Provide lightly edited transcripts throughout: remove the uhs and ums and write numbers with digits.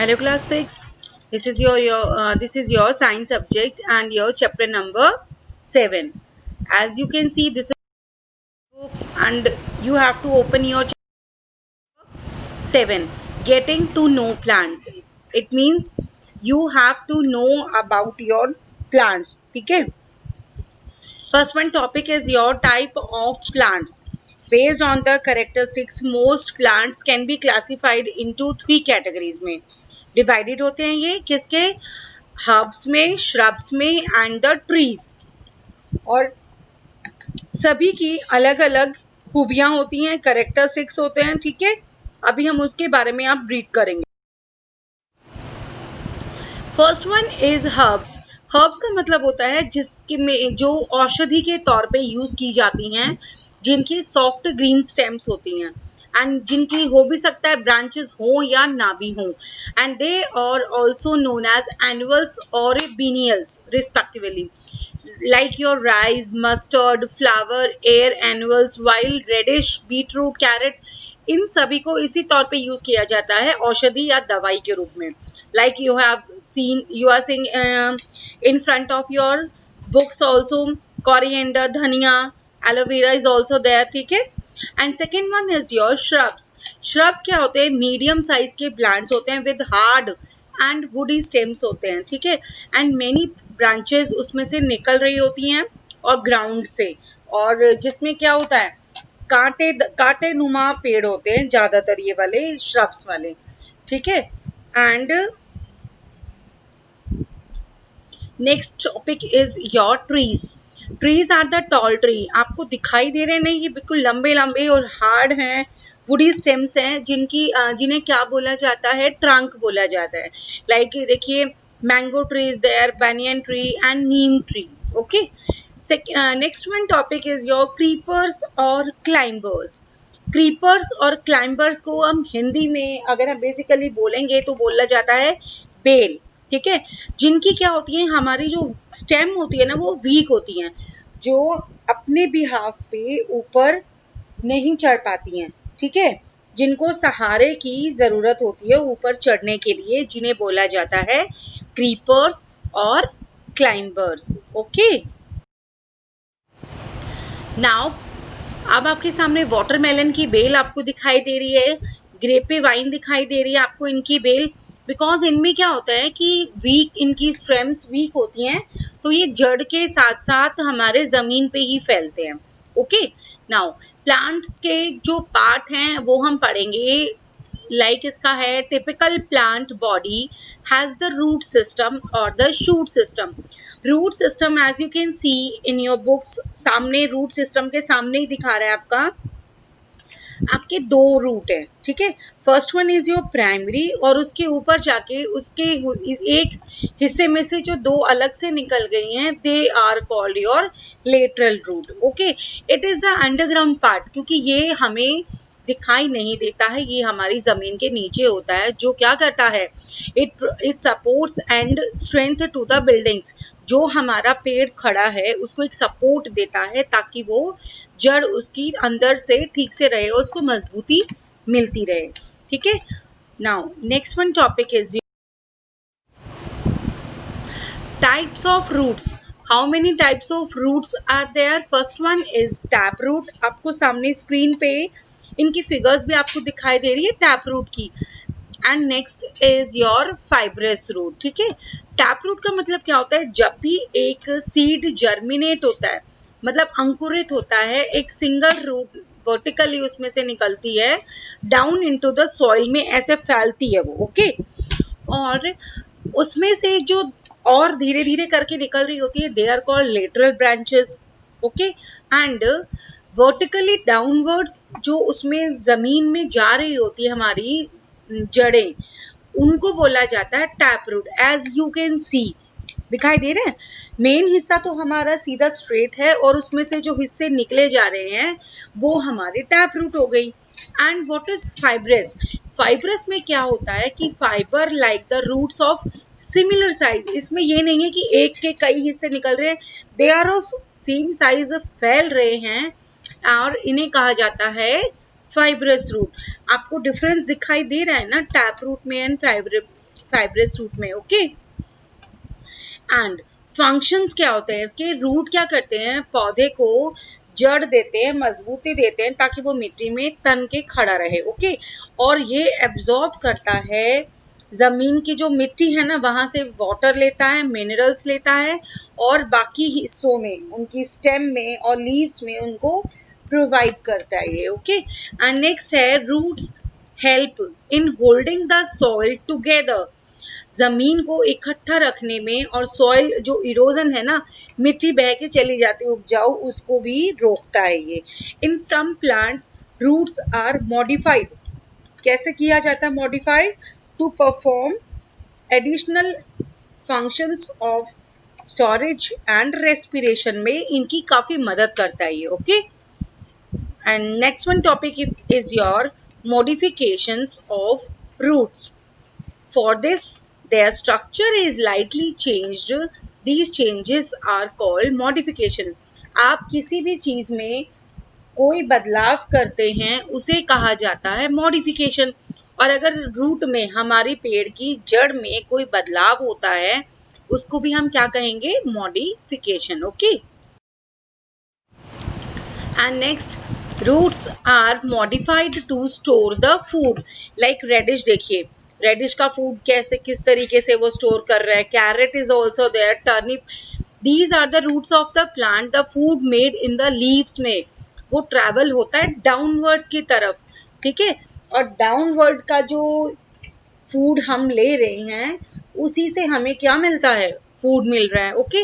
Hello class 6. This is your science subject and your chapter number 7. As you can see, this is book and you have to open your chapter 7. Getting to know plants. It means you have to know about your plants. Okay. First one topic is your type of plants. Based on the characteristics, most plants can be classified into 3 categories में divided होते हैं ये किसके herbs में, shrubs में and the trees. और सभी की अलग अलग खूबियां होती हैं, कैरेक्टरिस्टिक्स होते हैं। ठीक है, अभी हम उसके बारे में आप रीड करेंगे। First one is herbs. Herbs का मतलब होता है जिसके में जो औषधि के तौर पे यूज की जाती हैं, जिनकी सॉफ्ट ग्रीन स्टेम्स होती हैं एंड जिनकी हो भी सकता है ब्रांचेस हो या ना भी हो, and they are also known as annuals और biennials respectively, like your rice, mustard, flower, air annuals, while radish, beetroot, carrot, इन सभी को इसी तौर पे यूज किया जाता है औषधि या दवाई के रूप में। Like you are seeing in front of your books also coriander, dhania, aloe vera is also there. ठीक है, and second one is your shrubs. Shrubs क्या होते हैं? मीडियम साइज के प्लांट्स होते हैं with hard and woody stems होते हैं। ठीक है, एंड मेनी ब्रांचेस उसमें से निकल रही होती हैं और ग्राउंड से, और जिसमें क्या होता है कांटे नुमा पेड़ होते हैं ज्यादातर ये वाले श्रब्स वाले। ठीक है, and next topic is your trees. Trees are the tall tree. आपको दिखाई दे रहे नहीं, ये बिल्कुल लंबे लंबे और हार्ड हैं, वुडी स्टेम्स हैं, जिन्हें क्या बोला जाता है? ट्रंक बोला जाता है। लाइक देखिए, mango tree is there, banyan tree and neem tree. Okay, next one topic is your creepers और क्लाइंबर्स। क्रीपर्स और क्लाइंबर्स को हम हिंदी में अगर हम बेसिकली बोलेंगे तो बोला जाता है बेल। ठीक है, जिनकी क्या होती है, हमारी जो स्टेम होती है ना, वो वीक होती हैं, जो अपने बिहाफ पे ऊपर नहीं चढ़ पाती हैं। ठीक है, जिनको सहारे की जरूरत होती है ऊपर चढ़ने के लिए, जिन्हें बोला जाता है क्रीपर्स और क्लाइंबर्स। ओके, नाउ अब आपके सामने वाटरमेलन की बेल आपको दिखाई दे रही है, ग्रेपे वाइन दिखाई दे रही है आपको इनकी बेल, बिकॉज इनमें क्या होता है कि इनकी स्टेम्स वीक होती हैं, तो ये जड़ के साथ साथ हमारे जमीन पे ही फैलते हैं। ओके, नाउ प्लांट्स के जो पार्ट हैं वो हम पढ़ेंगे। लाइक इसका है typical plant body has the root system और the shoot system. Root system as you can see in your books, सामने रूट सिस्टम के सामने ही दिखा रहा है आपके दो रूट है। ठीक है, first one is your primary, और उसके ऊपर जाके उसके एक हिस्से में से जो दो अलग से निकल गई हैं, they are called your lateral root. Okay, it is the underground part, क्योंकि ये हमें दिखाई नहीं देता है, ये हमारी जमीन के नीचे होता है। जो क्या करता है, it supports and strength to the buildings. जो हमारा पेड़ खड़ा है उसको एक सपोर्ट देता है ताकि वो जड़ उसकी अंदर से ठीक से रहे और उसको मजबूती मिलती रहे। ठीक है, now next one topic is types of roots. How many types of roots are there? First one is tap root. आपको सामने स्क्रीन पे इनकी फिगर्स भी आपको दिखाई दे रही है टैप रूट की। And next is your fibrous root. ठीक है, टैप रूट का मतलब क्या होता है? जब भी एक सीड जर्मिनेट होता है, मतलब अंकुरित होता है, एक सिंगल रूट वर्टिकली उसमें से निकलती है डाउन इनटू द सॉइल में, ऐसे फैलती है वो। ओके, और उसमें से जो और धीरे धीरे करके निकल रही होती है, they are called lateral branches. Okay, and vertically downwards जो उसमें जमीन में जा रही होती है हमारी जड़ें, उनको बोला जाता है tap root. As you can see, दिखाई दे रहे हैं, मेन हिस्सा तो हमारा सीधा स्ट्रेट है और उसमें से जो हिस्से निकले जा रहे हैं वो हमारे टैप रूट हो गई। And what is fibrous? Fibrous में क्या होता है कि fibre like the roots of similar size. इसमें ये नहीं है कि एक के कई हिस्से निकल रहे हैं, they are of same size, फैल रहे हैं, और इन्हें कहा जाता है फाइब्रस रूट। आपको डिफरेंस दिखाई दे रहा है ना टैप रूट में एंड फाइब्रस रूट में, ओके। एंड फंक्शंस क्या होते हैं इसके, रूट क्या करते हैं, पौधे को जड़ देते हैं, मजबूती देते हैं ताकि वो मिट्टी में तन के खड़ा रहे, ओके। और ये एब्जॉर्ब करता है जमीन की जो मिट्टी है ना, वहां से वाटर लेता है, मिनरल्स लेता है, और बाकी हिस्सों में, उनकी स्टेम में और लीव्स में उनको प्रोवाइड करता है ये, ओके। एंड नेक्स्ट है roots help in holding the soil together, जमीन को इकट्ठा रखने में, और सॉइल जो इरोजन है ना, मिट्टी बह के चली जाती है उपजाऊ, उसको भी रोकता है ये। In some plants roots are modified, कैसे किया जाता है modified, to perform additional functions of storage and respiration में इनकी काफी मदद करता है ये, okay. And next one topic is your modifications of roots. For this, their structure is slightly changed. These changes are called modification. आप किसी भी चीज में कोई बदलाव करते हैं उसे कहा जाता है मॉडिफिकेशन। और अगर रूट में, हमारी पेड़ की जड़ में कोई बदलाव होता है उसको भी हम क्या कहेंगे, modification, okay. And next, roots are modified to store the food, like radish, देखिए रेडिश का फूड कैसे, किस तरीके से वो स्टोर कर रहा है। Carrot is also there, turnip, these are the roots of the plant. The food made in the leaves में वो ट्रैवल होता है डाउनवर्ड की तरफ, ठीक है। और डाउनवर्ड का जो फूड हम ले रहे हैं उसी से हमें क्या मिलता है, फूड मिल रहा है, okay.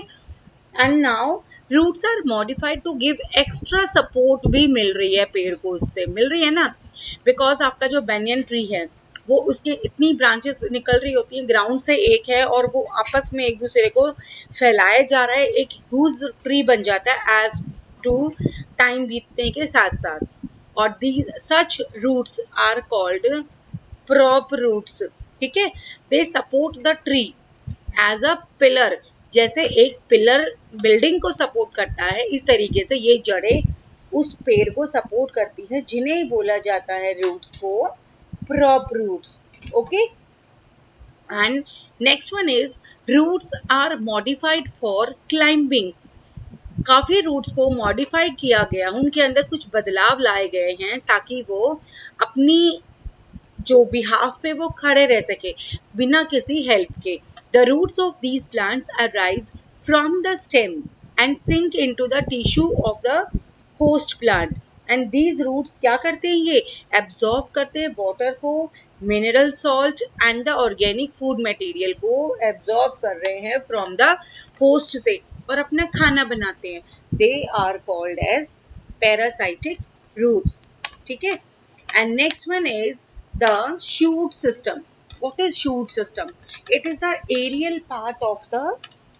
And now roots are modified to give extra support भी मिल रही है पेड़ को, उससे मिल रही है ना, बिकॉज आपका जो बैनियन ट्री है वो उसके इतनी ब्रांचेस निकल रही होती हैं, ग्राउंड से एक है और वो आपस में एक दूसरे को फैलाया जा रहा है, एक ह्यूज ट्री बन जाता है एज टू टाइम बीतने के साथ साथ। और these such roots are called prop roots, ठीक है। They support the tree as a pillar, जैसे एक पिलर बिल्डिंग को सपोर्ट करता है, इस तरीके से ये जड़ें उस पेड़ को सपोर्ट करती है, जिन्हें बोला जाता है रूट्स को prop roots, okay. And next one is roots are modified for climbing. काफी रूट्स को मॉडिफाई किया गया, उनके अंदर कुछ बदलाव लाए गए हैं ताकि वो अपनी जो बिहाफ पे वो खड़े रह सके बिना किसी हेल्प के। The roots of these plants arise from the stem and sink into the tissue of the host plant. And these roots क्या करते हैं, ये एब्जॉर्ब करते हैं वाटर को, mineral salt and the organic food material को absorb कर रहे हैं फ्रॉम द होस्ट से और अपना खाना बनाते हैं। They are called as parasitic roots, ठीक है। And next one is the shoot system. What is shoot system? It is the aerial part of the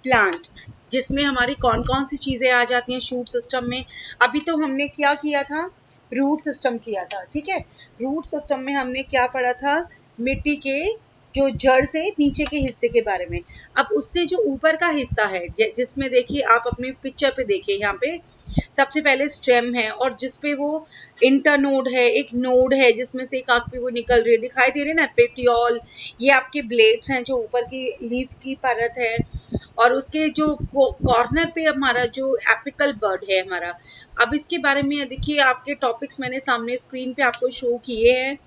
plant, जिसमें हमारी कौन कौन सी चीजें आ जाती हैं शूट सिस्टम में। अभी तो हमने क्या किया था, रूट सिस्टम किया था, ठीक है। रूट सिस्टम में हमने क्या पढ़ा था, मिट्टी के जो जड़ से नीचे के हिस्से के बारे में। अब उससे जो ऊपर का हिस्सा है, जिसमें देखिए आप अपने पिक्चर पे देखिए, यहाँ पे सबसे पहले स्टेम है और जिसपे वो इंटरनोड है, एक नोड है जिसमें से एक आँख पे वो निकल रही है, दिखाई दे रही है ना, पेटियोल। ये आपके ब्लेड्स हैं जो ऊपर की लीफ की परत है, और उसके जो कॉर्नर पे हमारा जो एपिकल बर्ड है हमारा। अब इसके बारे में देखिए, आपके टॉपिक्स मैंने सामने स्क्रीन पे आपको शो किए हैं।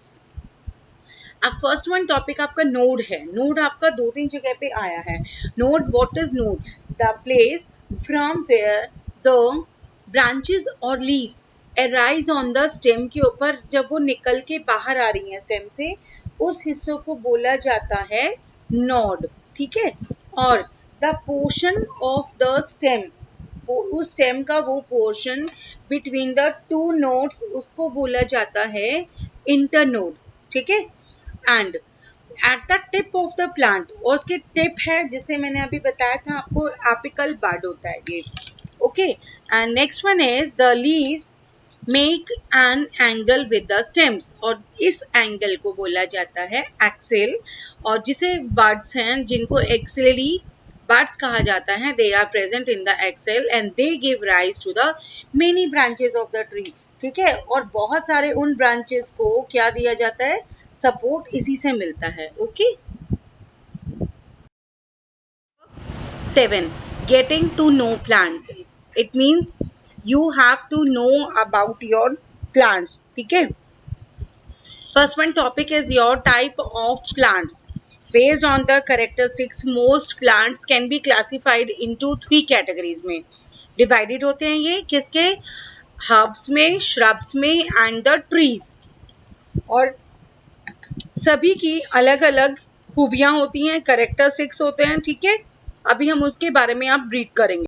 अब फर्स्ट वन टॉपिक आपका नोड है। नोड आपका 2-3 जगह पे आया है। Node, what is node? The place from where the branches और leaves arise on the stem के ऊपर, जब वो निकल के बाहर आ रही हैं स्टेम से, उस हिस्सों को बोला जाता है नोड, ठीक है। और the portion of the stem, उस स्टेम का वो पोर्शन बिटवीन द 2 नोड्स, उसको बोला जाता है इंटरनोड, ठीक है। And at the tip of the plant, और उसके टिप है जिसे मैंने अभी बताया था आपको, एपिकल बड होता है ये, okay. And next one is the leaves make an angle with the stems, और इस एंगल को बोला जाता है एक्सेल। और जिसे बड्स हैं जिनको एक्सेलरी बड्स कहा जाता है, they are present in the axil and they give rise to the many branches of the tree, ठीक है। और बहुत सारे उन ब्रांचेस को क्या दिया जाता है, सपोर्ट इसी से मिलता है, okay. 7. Getting to know plants. It means you have to know about your plants. ठीक है. First one topic is your type of plants. Based on the characteristics, most plants can be classified into 3 categories में divided होते हैं. ये किसके? Herbs में, shrubs में and the trees. और सभी की अलग अलग खूबियां होती हैं, कैरेक्टरिस्टिक्स होते हैं. ठीक है, अभी हम उसके बारे में आप रीड करेंगे.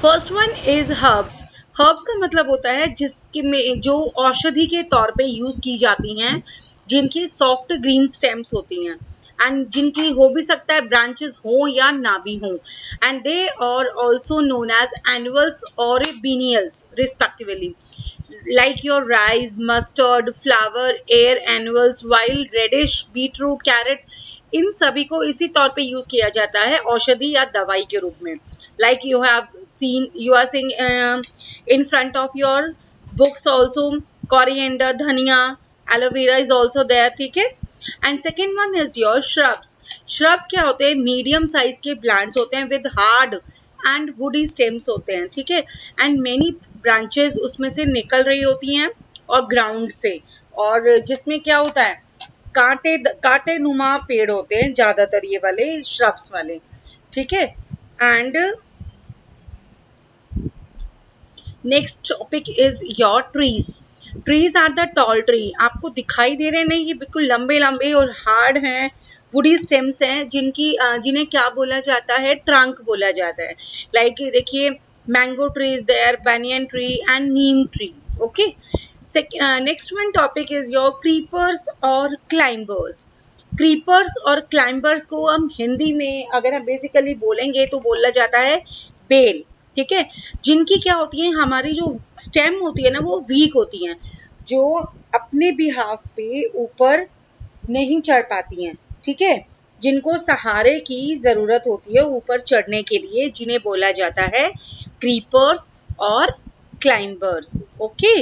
First one is herbs. Herbs का मतलब होता है जिसके में जो औषधि के तौर पे यूज की जाती हैं, जिनकी सॉफ्ट ग्रीन स्टेम्स होती हैं एंड जिनकी हो भी सकता है ब्रांचेस हो या ना भी हो, and they are also known as annuals और biennials respectively, like your rice, mustard, flower, air annuals, while radish, beetroot, carrot, इन सभी को इसी तौर पे यूज किया जाता है औषधि या दवाई के रूप में. Like you have seen, you are seeing in front of your books also, coriander, धनिया, aloe vera is also there. ठीक है. And second one is your shrubs. Shrubs क्या होते हैं? मीडियम साइज के प्लांट्स होते हैं with hard and woody stems होते हैं. ठीक है. एंड मेनी ब्रांचेस उसमें से निकल रही होती हैं और ग्राउंड से, और जिसमें क्या होता है, कांटे नुमा पेड़ होते हैं ज्यादातर ये वाले श्रब्स वाले. ठीक है. And next topic is your trees. Trees are the tall tree. आपको दिखाई दे रहे नहीं, ये बिल्कुल लंबे लंबे और हार्ड हैं, वुडी स्टेम्स हैं, जिन्हें क्या बोला जाता है? ट्रंक बोला जाता है. लाइक देखिए, mango tree is there, banyan tree and neem tree. Okay. Next one topic is your creepers और क्लाइंबर्स. क्रीपर्स और क्लाइंबर्स को हम हिंदी में अगर हम बेसिकली बोलेंगे तो बोला जाता है बेल. ठीक है. जिनकी क्या होती है, हमारी जो स्टेम होती है ना, वो वीक होती हैं, जो अपने बिहाफ पे ऊपर नहीं चढ़ पाती हैं. ठीक है. जिनको सहारे की जरूरत होती है ऊपर चढ़ने के लिए, जिन्हें बोला जाता है क्रीपर्स और climbers. Okay.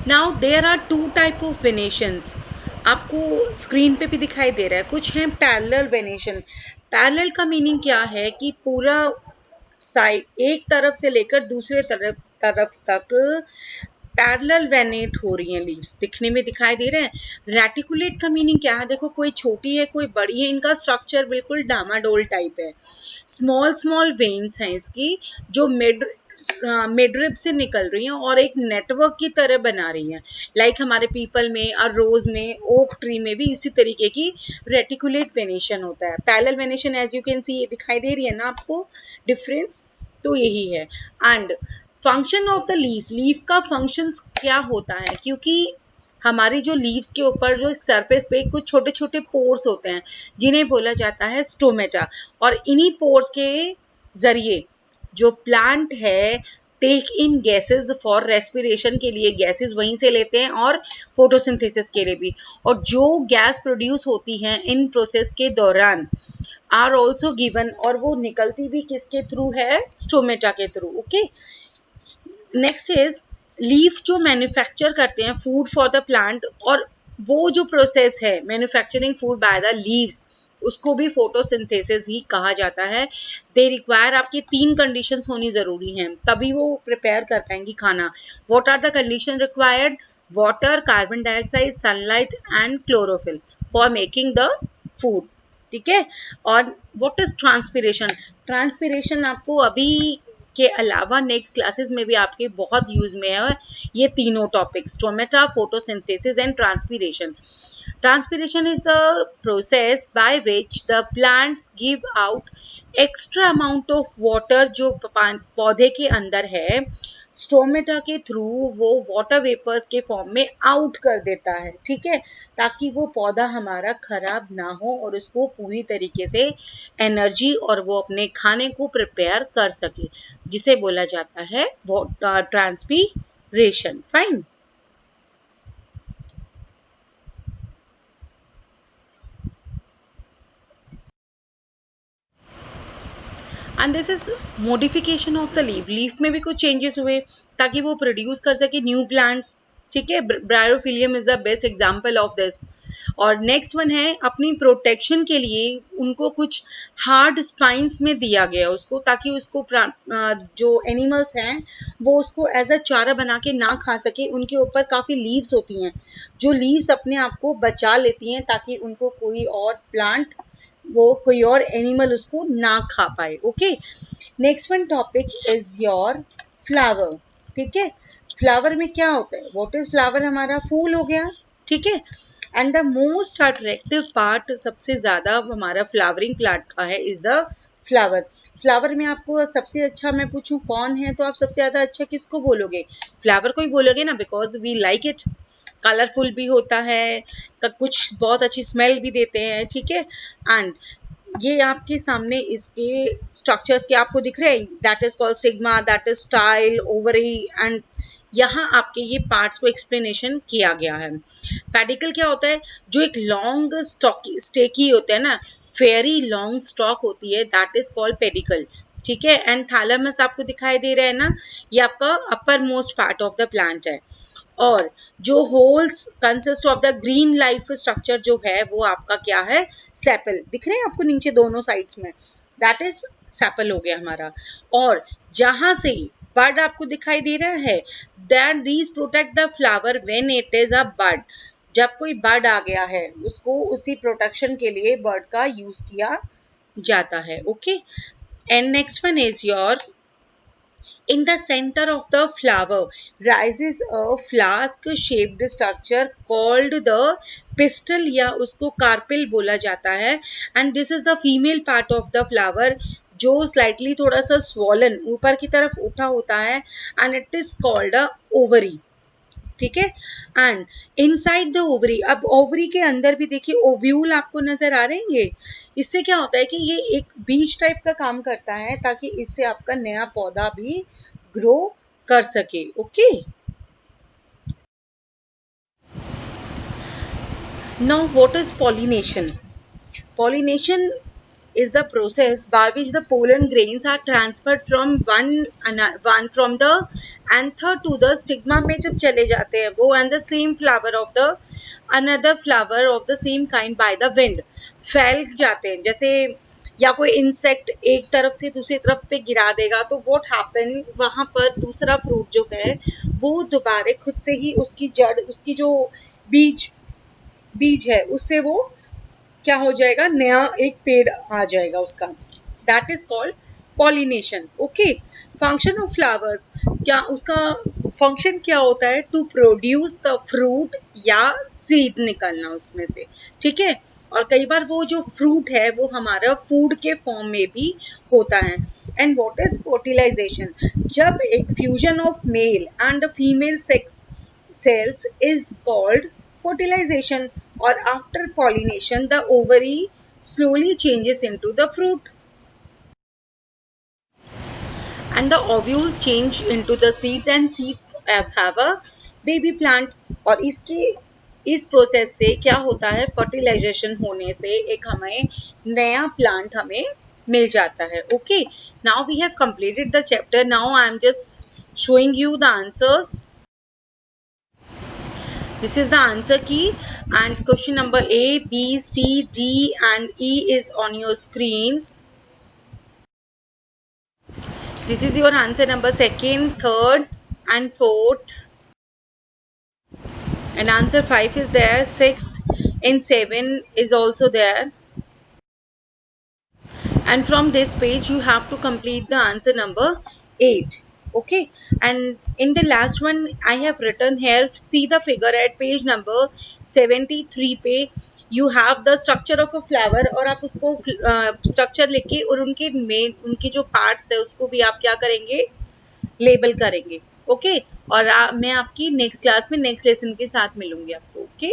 Now there are two type of venations. आपको स्क्रीन पे भी दिखाई दे रहा है. कुछ हैं पैरेलल वेनेशन. पैरेलल का मीनिंग क्या है कि पूरा साइड एक तरफ से लेकर दूसरे तरफ तक पैरेलल वेनेट हो रही हैं लीव्स, दिखने में दिखाई दे रहे हैं. रेटिकुलेट का मीनिंग क्या है? देखो, कोई छोटी है कोई बड़ी है, इनका स्ट्रक्चर बिल्कुल डामाडोल टाइप है. स्मॉल स्मॉल वेन्स हैं इसकी, जो मिडरिब से निकल रही हैं और एक नेटवर्क की तरह बना रही हैं. लाइक हमारे पीपल में और रोज में, ओक ट्री में भी इसी तरीके की रेटिकुलेट वेनेशन होता है. Parallel venation as you can see, ये दिखाई दे रही है ना आपको डिफरेंस, तो यही है. And function of the leaf. Leaf का फंक्शन क्या होता है? क्योंकि हमारी जो लीव्स के ऊपर जो सरफेस पे कुछ छोटे छोटे पोर्स होते हैं जिन्हें बोला जाता है स्टोमेटा, और इन्हीं पोर्स के जरिए जो प्लांट है take in gases for respiration के लिए गैसेस वहीं से लेते हैं और फोटोसिंथेसिस के लिए भी, और जो गैस प्रोड्यूस होती है इन प्रोसेस के दौरान आर ऑल्सो गिवन, और वो निकलती भी किसके थ्रू है, स्टोमेटा के through. Okay, next is leaf जो मैन्युफैक्चर करते हैं फूड फॉर द प्लांट, और वो जो प्रोसेस है manufacturing food by the leaves उसको भी फोटोसिंथेसिस ही कहा जाता है। दे रिक्वायर, आपकी 3 कंडीशंस होनी जरूरी हैं तभी वो प्रिपेयर कर पाएंगी खाना। What are the condition required? Water, carbon dioxide, sunlight and chlorophyll for making the food. ठीक है, और व्हाट इज ट्रांसपिरेशन? ट्रांसपिरेशन आपको अभी के अलावा नेक्स्ट क्लासेस में भी आपके बहुत यूज में है ये तीनों topics, stomata, photosynthesis and transpiration. Transpiration is the process by which the plants give out extra amount of water जो पौधे के अंदर है, स्टोमेटा के थ्रू वो वाटर वेपर्स के फॉर्म में आउट कर देता है। ठीक है, ताकि वो पौधा हमारा खराब ना हो और उसको पूरी तरीके से एनर्जी और वो अपने खाने को प्रिपेयर कर सके, जिसे बोला जाता है transpiration. Fine. And this is modification of the leaf. Leaf में भी कुछ चेंजेस हुए ताकि वो प्रोड्यूस कर सके न्यू प्लांट्स। ठीक है, bryophyllum is the best example of this. और नेक्स्ट वन है अपनी प्रोटेक्शन के लिए उनको कुछ हार्ड स्पाइंस में दिया गया उसको, ताकि उसको जो एनिमल्स हैं वो उसको एज अ चारा बना के ना खा सके। उनके ऊपर काफ़ी लीव्स होती हैं जो लीव्स अपने आप को बचा लेती हैं ताकि उनको कोई और प्लांट, वो कोई और एनिमल उसको ना खा पाए। Okay, next one topic is your flower. ठीक है, फ्लावर में क्या होता है? What is flower? हमारा फूल हो गया। ठीक है, and the most attractive part सबसे ज्यादा हमारा फ्लावरिंग प्लांट का है इज द फ्लावर। फ्लावर में आपको सबसे अच्छा मैं पूछूं कौन है तो आप सबसे ज्यादा अच्छा किसको बोलोगे? फ्लावर को ही बोलोगे ना, because we like it. Colourful भी होता है, कुछ बहुत अच्छी स्मेल भी देते हैं। ठीक है, एंड ये आपके सामने इसके स्ट्रक्चर्स के आपको दिख रहे हैं, that is called stigma, that is style, ovary, and यहाँ आपके ये पार्ट्स को एक्सप्लेनेशन किया गया है। पेडिकल क्या होता है? जो एक लॉन्ग स्टेकी होता है ना, फेरी लॉन्ग स्टॉक होती है, दैट इज कॉल्ड पेडिकल। ठीक है, एंड थैलेमस आपको दिखाई दे रहा है ना, ये आपका upper most part of the plant है। और जो holes consist of the green life structure जो है वो आपका क्या है? सेपल। दिख रहे हैं आपको नीचे दोनों साइड्स में, दैट इज सेपल हो गया हमारा। और जहां से बड आपको दिखाई दे रहा है, that these protect the flower when it is a bud. जब कोई बड आ गया है उसको उसी प्रोटेक्शन के लिए बड का यूज किया जाता है। Okay, and next one is your in the center of the flower rises a flask shaped structure called the pistil या उसको कार्पिल बोला जाता है, and this is the female part of the flower जो slightly थोड़ा सा swollen ऊपर की तरफ उठा होता है, and it is called a ovary। ठीक है, एंड इनसाइड द ओवरी, अब ओवरी के अंदर भी देखिए ओव्यूल आपको नजर आ रहे हैं। ये इससे क्या होता है कि ये एक बीज टाइप का काम करता है ताकि इससे आपका नया पौधा भी ग्रो कर सके। Okay, now what is pollination? Pollination is the process by which the pollen grains are transferred from one from the anther to the stigma में जब चले जाते हैं वो, and the same flower of the another flower of the same kind by the wind फैल जाते हैं। जैसे या कोई इंसेक्ट एक तरफ से दूसरी तरफ पे गिरा देगा तो what happen, वहाँ पर दूसरा फ्रूट जो है वो दोबारा खुद से ही उसकी जड़, उसकी जो बीज है उससे वो क्या हो जाएगा, नया एक पेड़ आ जाएगा उसका, that is called pollination. Okay, function of flowers, क्या उसका फंक्शन क्या होता है? टू प्रोड्यूस द फ्रूट या सीड निकलना उसमें से। ठीक है, और कई बार वो जो फ्रूट है वो हमारा फूड के फॉर्म में भी होता है। And what is fertilisation? जब एक fusion of male and female sex cells is called fertilization, or after pollination the ovary slowly changes into the fruit and the ovules change into the seeds and seeds have a baby plant. और इसके इस process से क्या होता है, fertilisation होने से एक हमें नया प्लांट हमें मिल जाता है. Okay, now we have completed the chapter. Now I am just showing you the answers. This is the answer key and question number A, B, C, D and E is on your screens. This is your answer number 2nd, 3rd and 4th. And answer 5 is there, 6th and 7 is also there. And from this page you have to complete the answer number 8. Okay, and in the last one I have written here, see the figure at page number 73 पे you have the structure of a flower. और आप उसको structure लिख और उनकी जो parts है उसको भी आप क्या करेंगे, लेबल करेंगे. ओके, और मैं आपकी नेक्स्ट क्लास में नेक्स्ट लेसन के साथ मिलूंगी आपको. ओके.